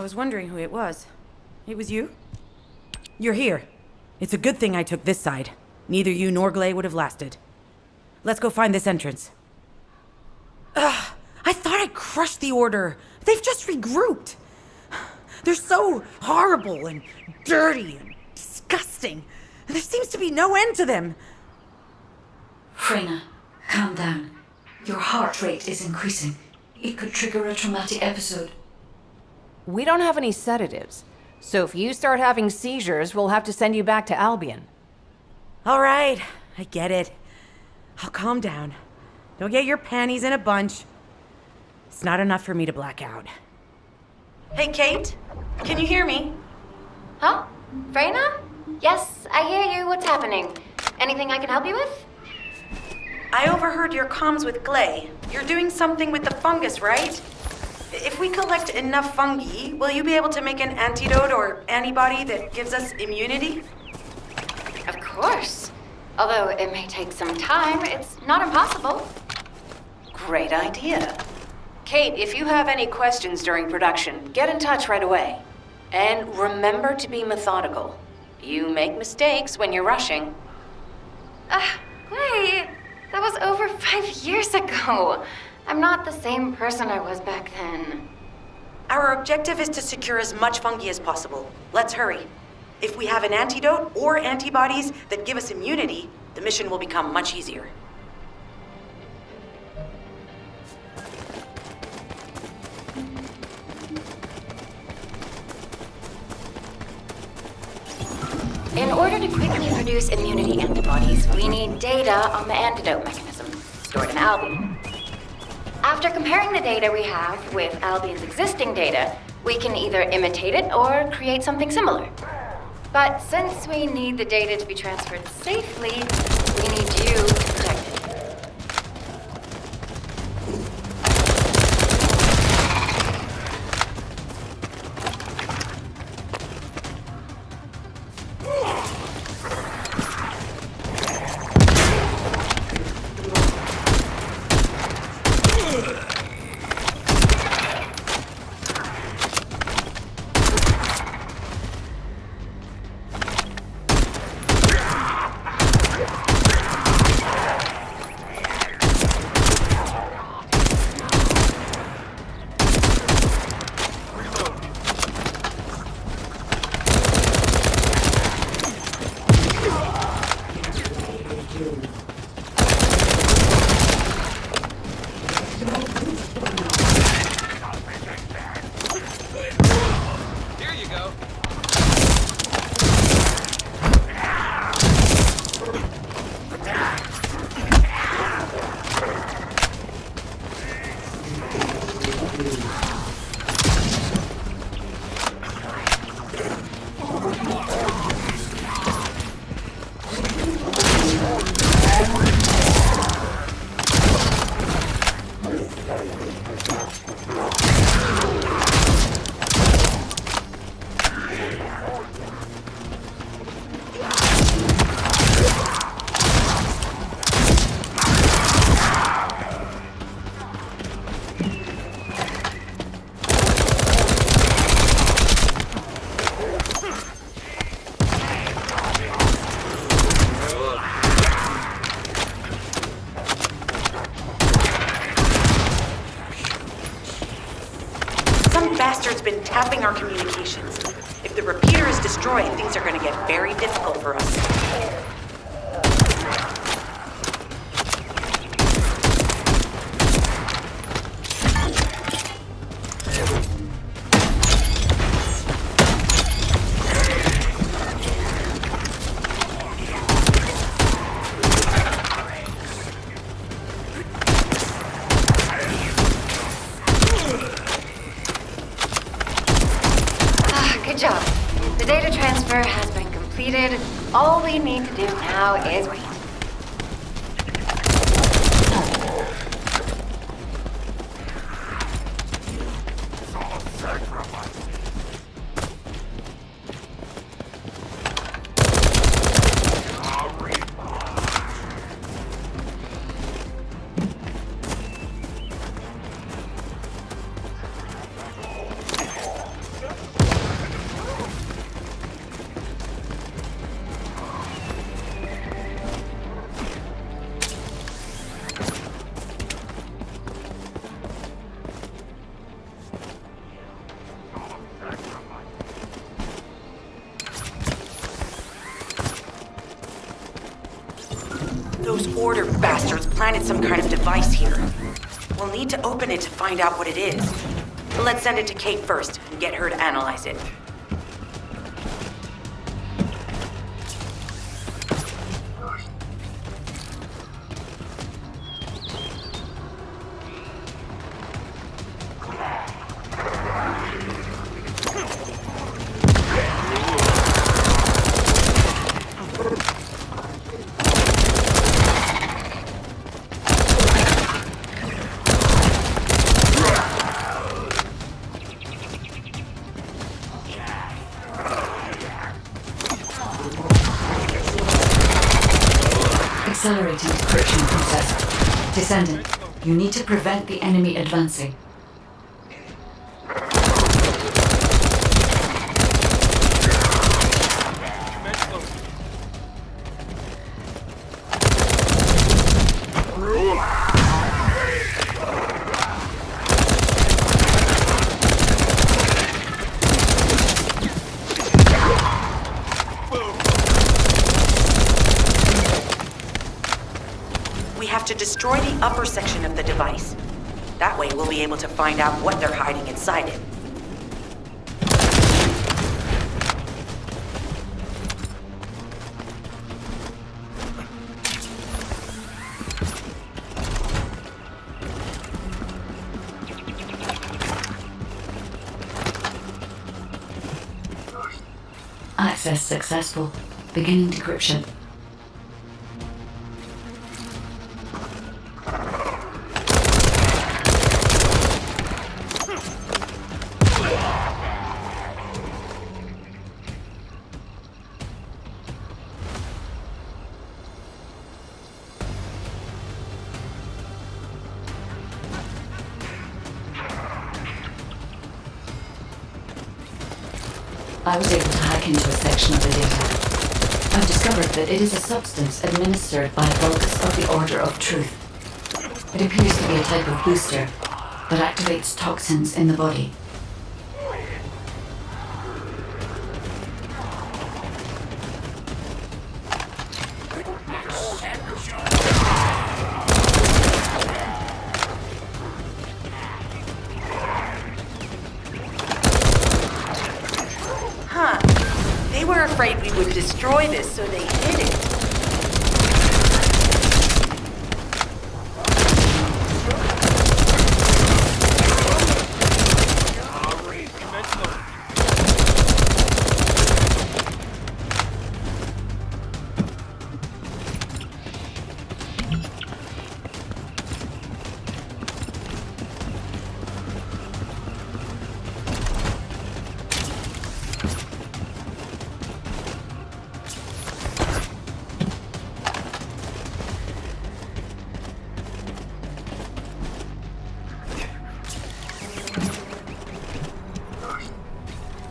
I was wondering who it was. It was you? You're here. It's a good thing I took this side. Neither you nor Glay would have lasted. Let's go find this entrance. Ugh, I thought I crushed the Order. They've just regrouped. They're so horrible and dirty and disgusting. There seems to be no end to them. Freyna, calm down. Your heart rate is increasing. It could trigger a traumatic episode. We don't have any sedatives, so if you start having seizures, we'll have to send you back to Albion. All right, I get it. I'll calm down. Don't get your panties in a bunch. It's not enough for me to black out. Hey, Kate? Can you hear me? Huh? Freyna? Yes, I hear you. What's happening? Anything I can help you with? I overheard your comms with Glay. You're doing something with the fungus, right? If we collect enough fungi, will you be able to make an antidote or antibody that gives us immunity? Of course. Although it may take some time, it's not impossible. Great idea. Kate, if you have any questions during production, get in touch right away. And remember to be methodical. You make mistakes when you're rushing. Glay, that was over 5 years ago. I'm not the same person I was back then. Our objective is to secure as much fungi as possible. Let's hurry. If we have an antidote or antibodies that give us immunity, the mission will become much easier. In order to quickly produce immunity antibodies, we need data on the antidote mechanism, stored in Albion. After comparing the data we have with Albion's existing data, we can either imitate it or create something similar. But since we need the data to be transferred safely, we need you to protect it. Bastard's been tapping our communications. If the repeater is destroyed, things are going to get very difficult for us. Good job. The data transfer has been completed. All we need to do now is wait. Those Order bastards planted some kind of device here. We'll need to open it to find out what it is. Let's send it to Kate first and get her to analyze it. Accelerating decryption process. Descendant, you need to prevent the enemy advancing. We have to destroy the upper section of the device. That way we'll be able to find out what they're hiding inside it. Access successful. Beginning decryption. I was able to hack into a section of the data. I've discovered that it is a substance administered by Vulgus of the Order of Truth. It appears to be a type of booster that activates toxins in the body. They were afraid we would destroy this, so they hid it.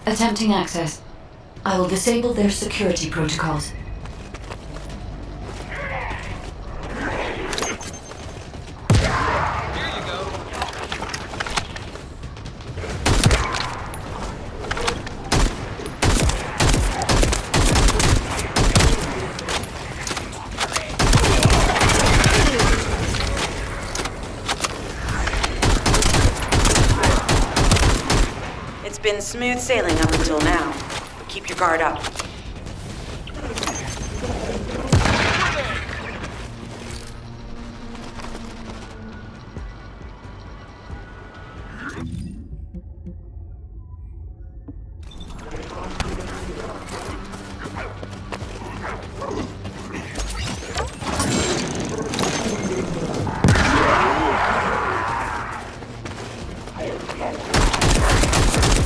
Attempting access. I will disable their security protocols. It's been smooth sailing up until now. Keep your guard up.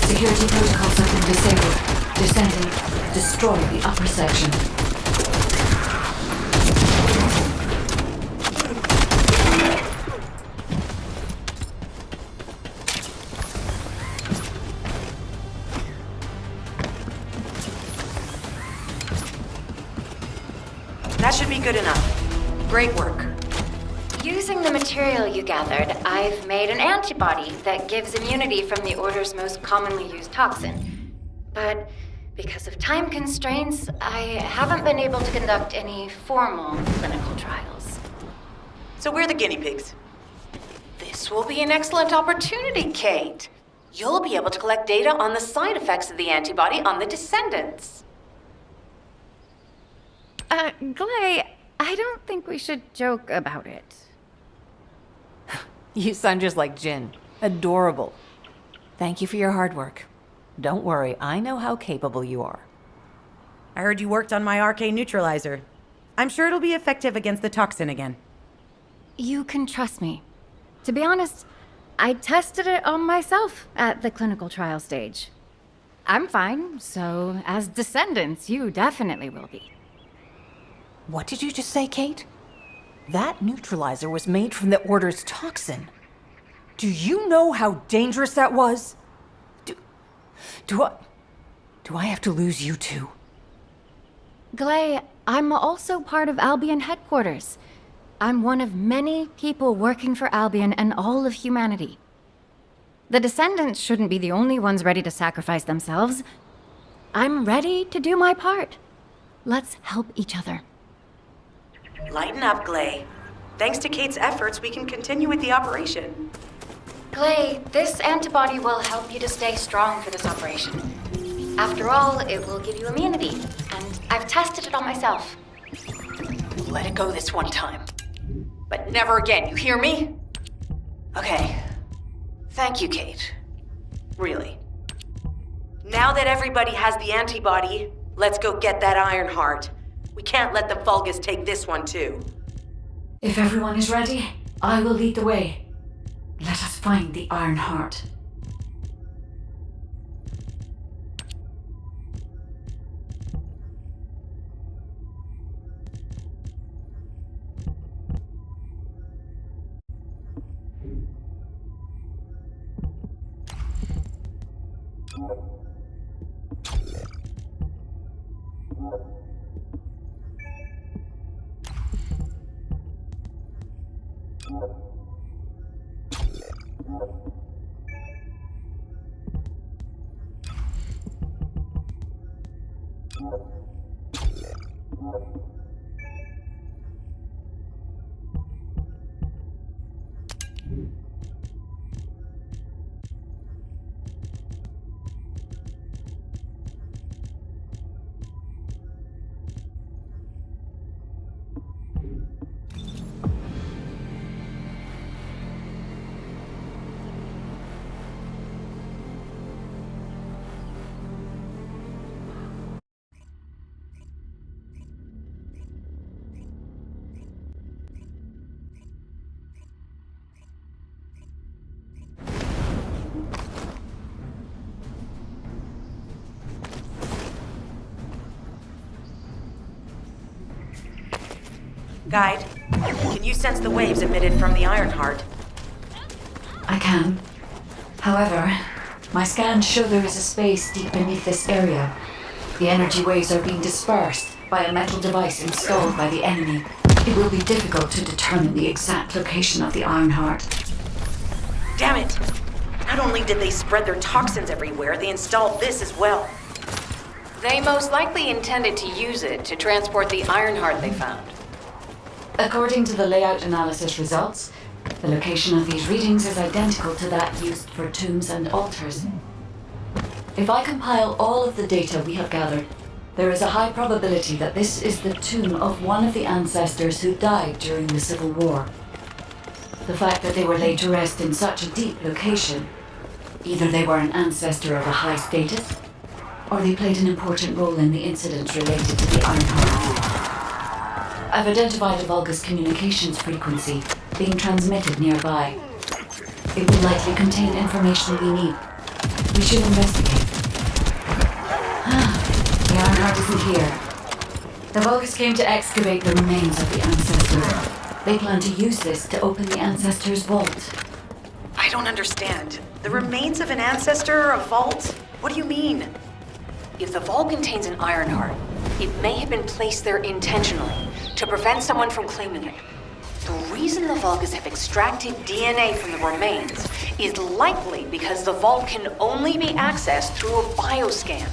Security protocols have been disabled. Descending. Destroy the upper section. That should be good enough. Great work. Using the material you gathered, I've made an antibody that gives immunity from the Order's most commonly used toxin. But Because of time constraints, I haven't been able to conduct any formal clinical trials. So we're the guinea pigs. This will be an excellent opportunity, Kate. You'll be able to collect data on the side effects of the antibody on the descendants. Glay, I don't think we should joke about it. You sound just like Jin. Adorable. Thank you for your hard work. Don't worry, I know how capable you are. I heard you worked on my arcane neutralizer. I'm sure it'll be effective against the toxin again. You can trust me. To be honest, I tested it on myself at the clinical trial stage. I'm fine, so as descendants, you definitely will be. What did you just say, Kate? That neutralizer was made from the Order's toxin. Do you know how dangerous that was? Do I have to lose you too? Glay, I'm also part of Albion headquarters. I'm one of many people working for Albion and all of humanity. The descendants shouldn't be the only ones ready to sacrifice themselves. I'm ready to do my part. Let's help each other. Lighten up, Glay. Thanks to Kate's efforts, we can continue with the operation. Glay, this antibody will help you to stay strong for this operation. After all, it will give you immunity, and I've tested it on myself. Let it go this one time. But never again, you hear me? Okay. Thank you, Kate. Really. Now that everybody has the antibody, let's go get that iron heart. We can't let the Vulgus take this one too. If everyone is ready, I will lead the way. Let us find the Iron Heart. Guide, can you sense the waves emitted from the Iron Heart? I can. However, my scans show there is a space deep beneath this area. The energy waves are being dispersed by a metal device installed by the enemy. It will be difficult to determine the exact location of the Iron Heart. Damn it! Not only did they spread their toxins everywhere, they installed this as well. They most likely intended to use it to transport the iron heart they found. According to the layout analysis results, the location of these readings is identical to that used for tombs and altars. If I compile all of the data we have gathered, there is a high probability that this is the tomb of one of the ancestors who died during the Civil War. The fact that they were laid to rest in such a deep location, either they were an ancestor of a high status, or they played an important role in the incidents related to the Iron Heart. I've identified a Vulgus communications frequency being transmitted nearby. It will likely contain information we need. We should investigate. The Iron Heart isn't here. The Vulgus came to excavate the remains of the ancestor. They plan to use this to open the ancestor's vault. I don't understand. The remains of an ancestor, a vault? What do you mean? If the vault contains an iron heart, it may have been placed there intentionally to prevent someone from claiming it. The reason the Vulgus have extracted DNA from the remains is likely because the vault can only be accessed through a bioscan.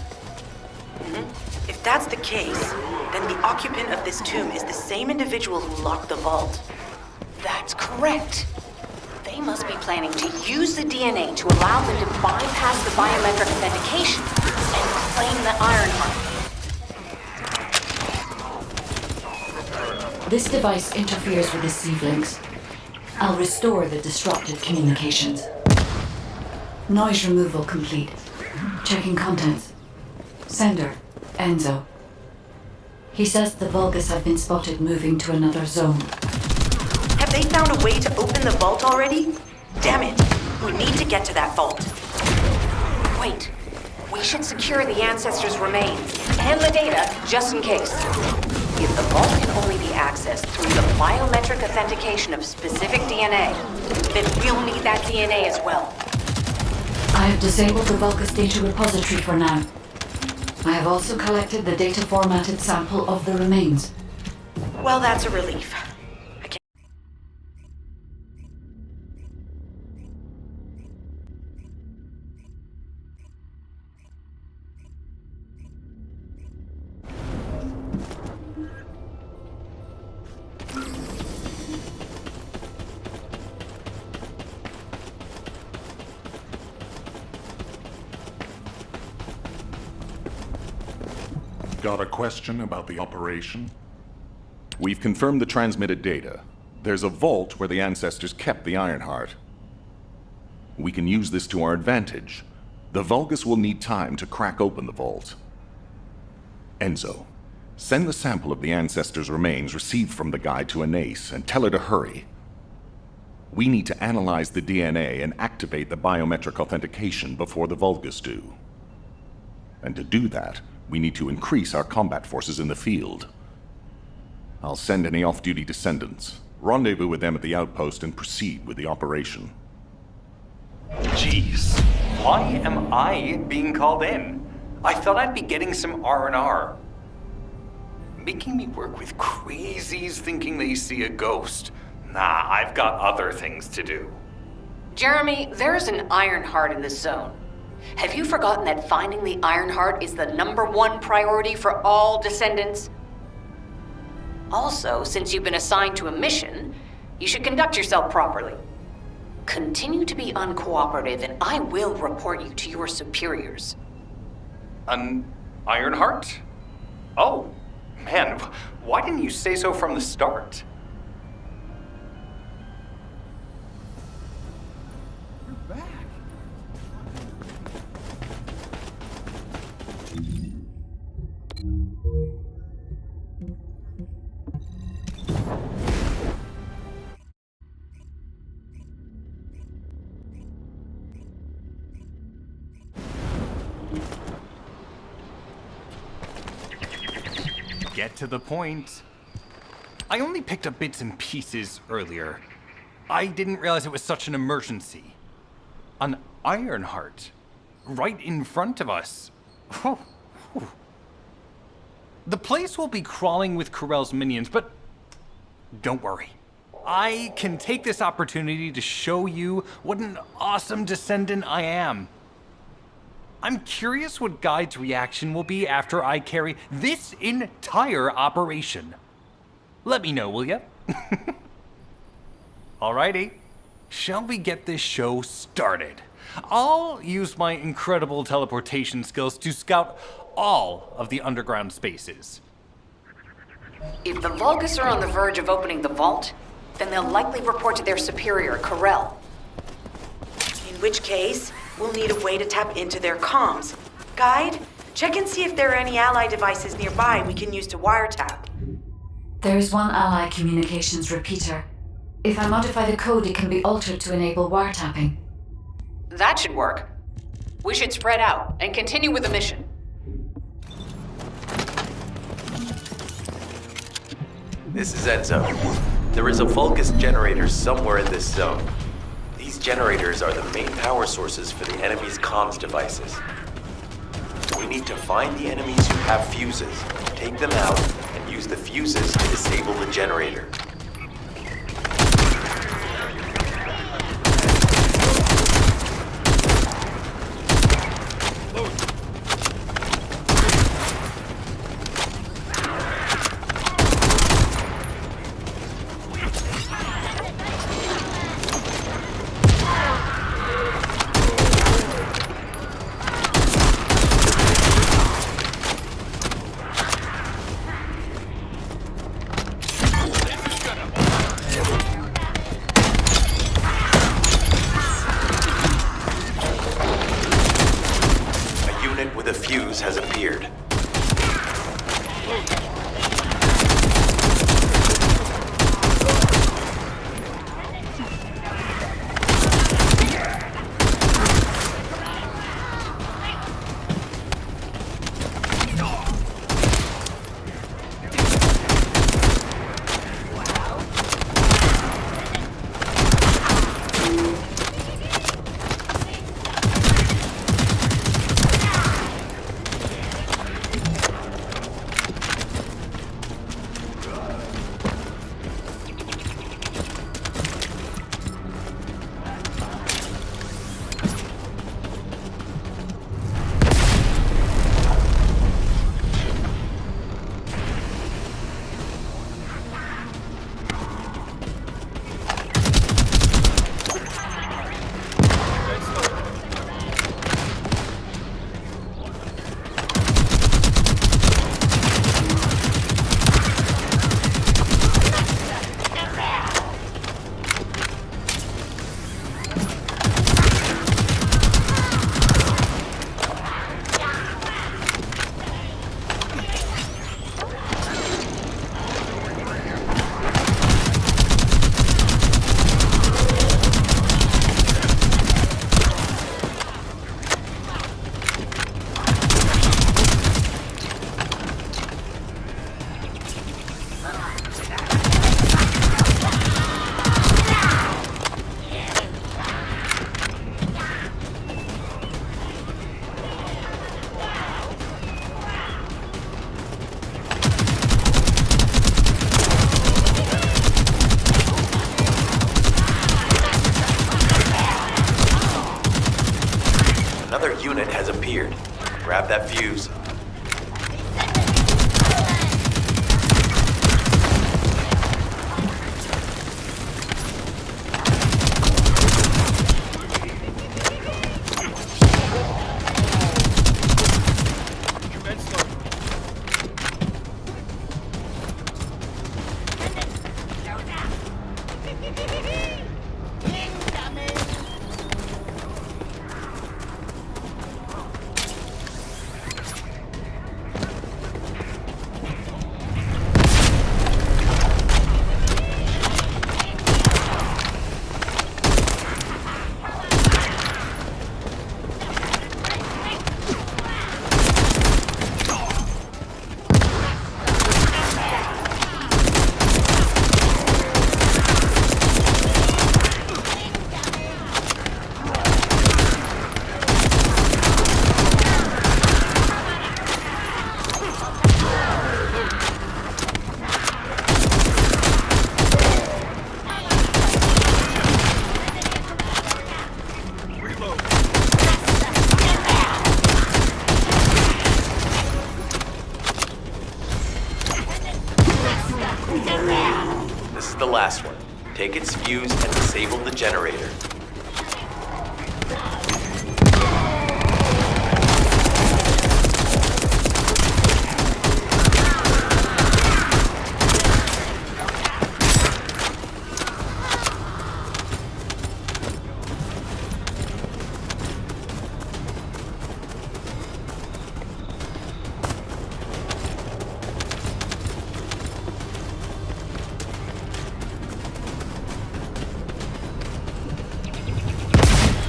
If that's the case, then the occupant of this tomb is the same individual who locked the vault. That's correct. They must be planning to use the DNA to allow them to bypass the biometric authentication and claim the Ironheart. This device interferes with the sieve links. I'll restore the disrupted communications. Noise removal complete. Checking contents. Sender, Enzo. He says the Vulgus have been spotted moving to another zone. Have they found a way to open the vault already? Damn it! We need to get to that vault. Wait, we should secure the ancestors' remains and the data just in case. If the vault can only be accessed through the biometric authentication of specific DNA, then we'll need that DNA as well. I have disabled the Vulgus data repository for now. I have also collected the data formatted sample of the remains. Well, that's a relief. Got a question about the operation? We've confirmed the transmitted data. There's a vault where the ancestors kept the Ironheart. We can use this to our advantage. The Vulgus will need time to crack open the vault. Enzo, send the sample of the ancestors' remains received from the guide to Anais and tell her to hurry. We need to analyze the DNA and activate the biometric authentication before the Vulgus do. And to do that, we need to increase our combat forces in the field. I'll send any off-duty descendants, rendezvous with them at the outpost, and proceed with the operation. Jeez, why am I being called in? I thought I'd be getting some R&R. Making me work with crazies thinking they see a ghost. Nah, I've got other things to do. Jeremy, there's an Ironheart in this zone. Have you forgotten that finding the Ironheart is the #1 priority for all descendants? Also, since you've been assigned to a mission, you should conduct yourself properly. Continue to be uncooperative and I will report you to your superiors. An Ironheart? Oh, man, why didn't you say so from the start? Get to the point. I only picked up bits and pieces earlier. I didn't realize it was such an emergency. An Ironheart. Right in front of us. The place will be crawling with Corell's minions, but don't worry. I can take this opportunity to show you what an awesome descendant I am. I'm curious what Guide's reaction will be after I carry this entire operation. Let me know, will ya? Alrighty, shall we get this show started? I'll use my incredible teleportation skills to scout all of the underground spaces. If the Vulgus are on the verge of opening the vault, then they'll likely report to their superior, Corell. In which case, we'll need a way to tap into their comms. Guide, check and see if there are any ally devices nearby we can use to wiretap. There is one ally communications repeater. If I modify the code, it can be altered to enable wiretapping. That should work. We should spread out and continue with the mission. This is Enzo. There is a Vulgus generator somewhere in this zone. These generators are the main power sources for the enemy's comms devices. We need to find the enemies who have fuses, take them out, and use the fuses to disable the generator. unit has appeared. Grab that fuse. This is the last one. Take its fuse and disable the generator.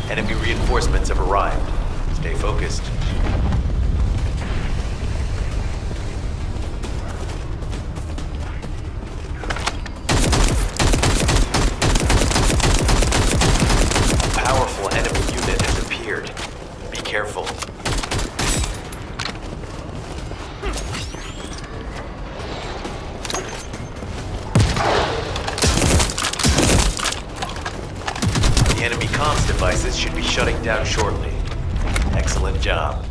Enemy reinforcements have arrived. Stay focused. A powerful enemy unit has appeared. Be careful. The enemy comms devices should be shutting down shortly. Excellent job.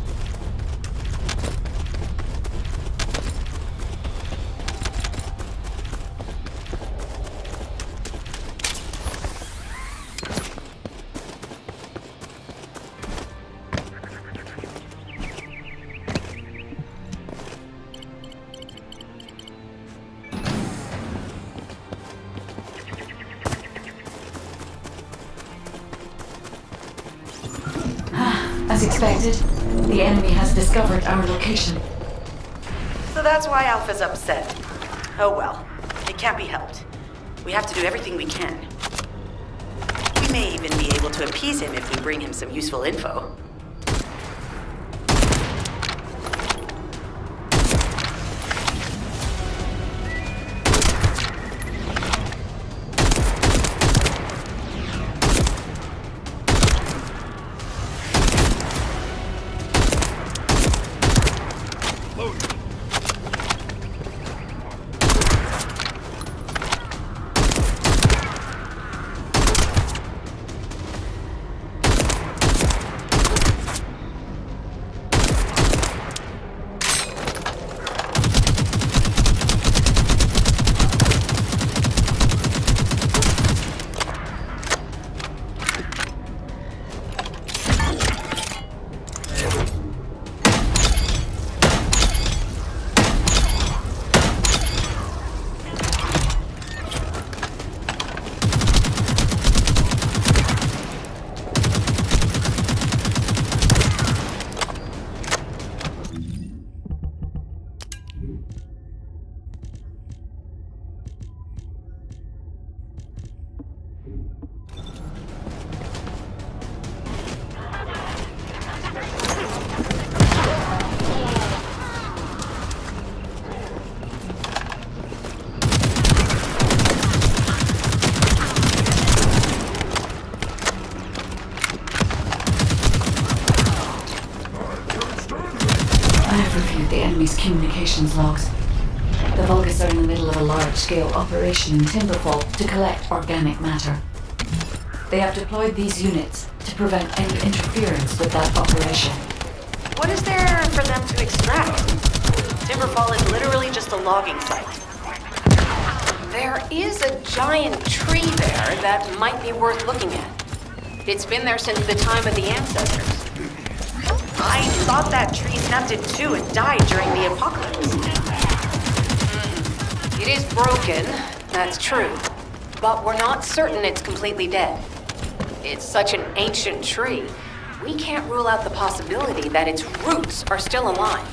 As expected, the enemy has discovered our location. So that's why Alpha's upset. Oh well, it can't be helped. We have to do everything we can. We may even be able to appease him if we bring him some useful info. I have reviewed the enemy's communications logs. The Vulgus are in the middle of a large-scale operation in Timberfall to collect organic matter. They have deployed these units to prevent any interference with that operation. What is there for them to extract? Timberfall is literally just a logging site. There is a giant tree there that might be worth looking at. It's been there since the time of the ancestors. I thought that tree snapped in two and died during the apocalypse. It is broken, that's true, but we're not certain it's completely dead. It's such an ancient tree, we can't rule out the possibility that its roots are still alive.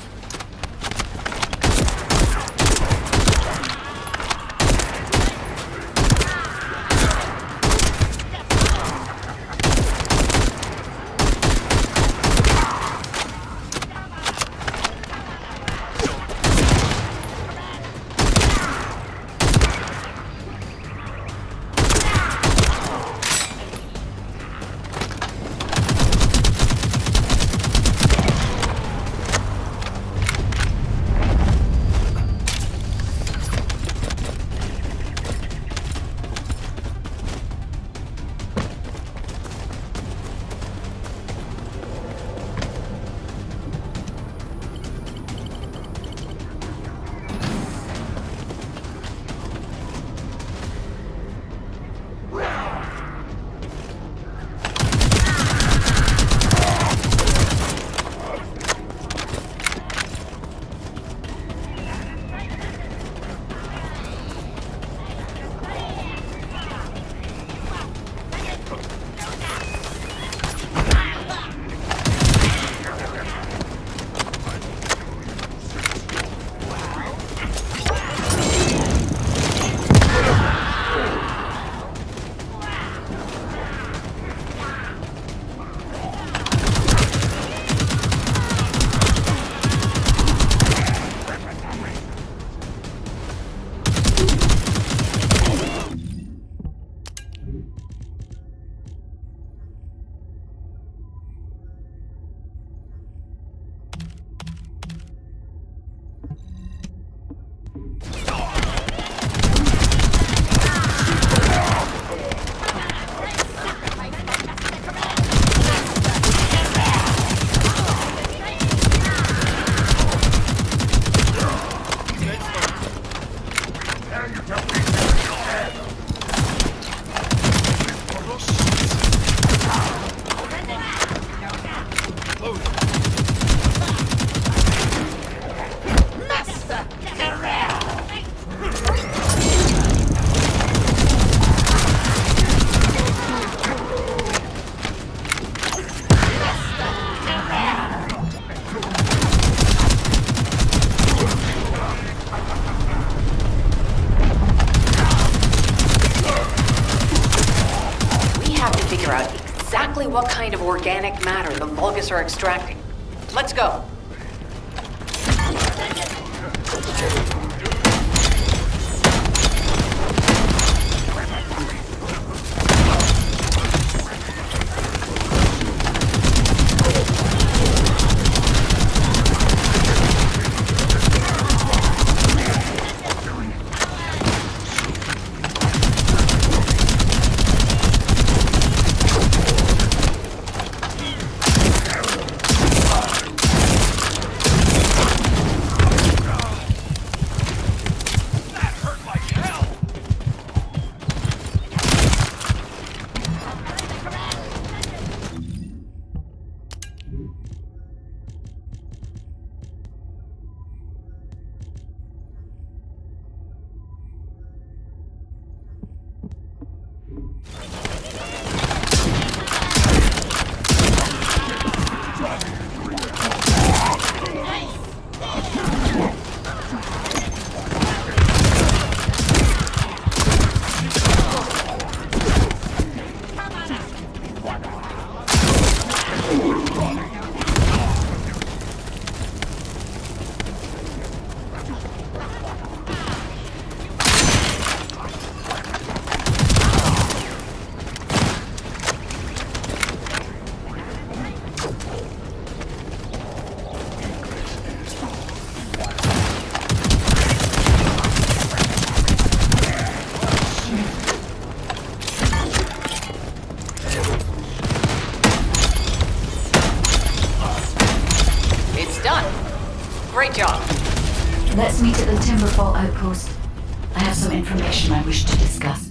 What kind of organic matter the Vulgus are extracting. Let's go. Starfall outpost. I have some information I wish to discuss.